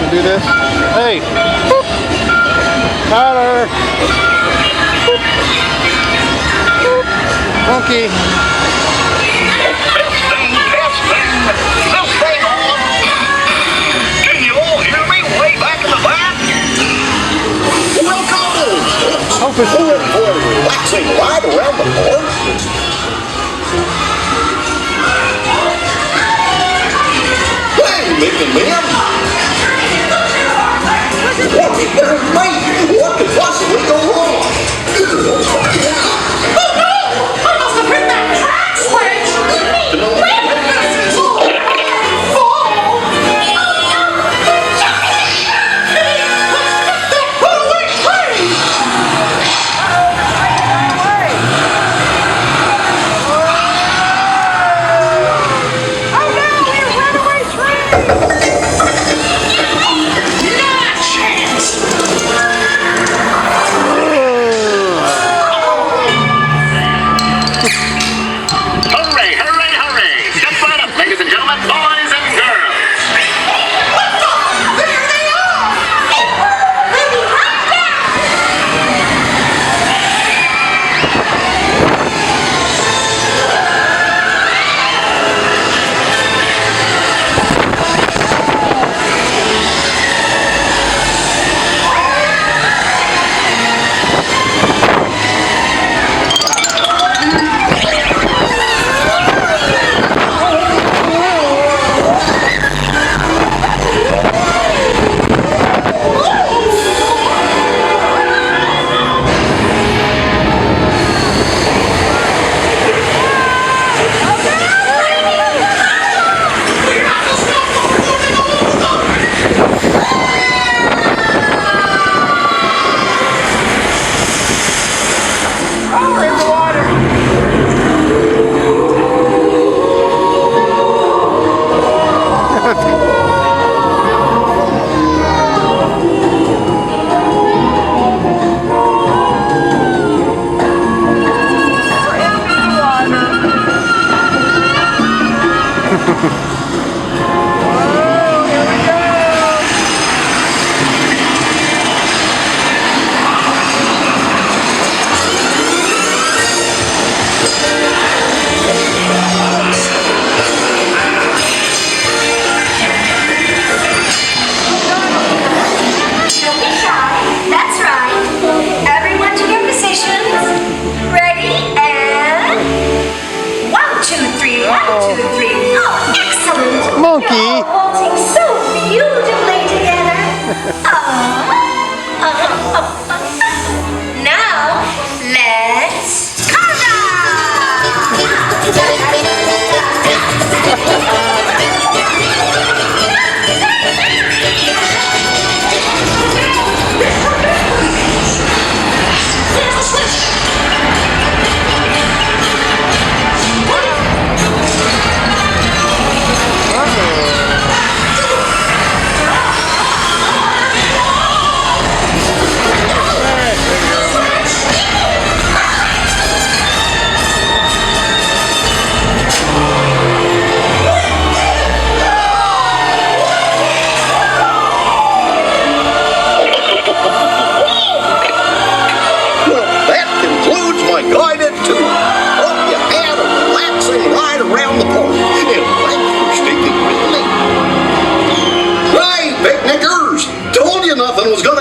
to do this. Hey! Tyler! Monkey! Can you all hear me way back in the back? Welcome aboard! Hope it's for a relaxing ride around the park. Hey, Mick and Mim! What could possibly go wrong? Let's find out. Oh no! I must have hit that track switch! Wait a minute! Fall! Runaway train! Oh no! We're runaway train! Not a chance! Hooray, hooray, hooray! Step right up, ladies and gentlemen, boys and girls. There they are! We'll be right back! Don't be shy. That's right. Everyone to your positions. Ready and 1, 2, 3. 1, 2, 3. Oh, excellent. Monkey. You're all waltzing so beautifully together. Now let's Well, that concludes my guided tour. Hope you had a relaxing ride around the park. And thanks for sticking with me. Right, picnickers! Told you nothing was gonna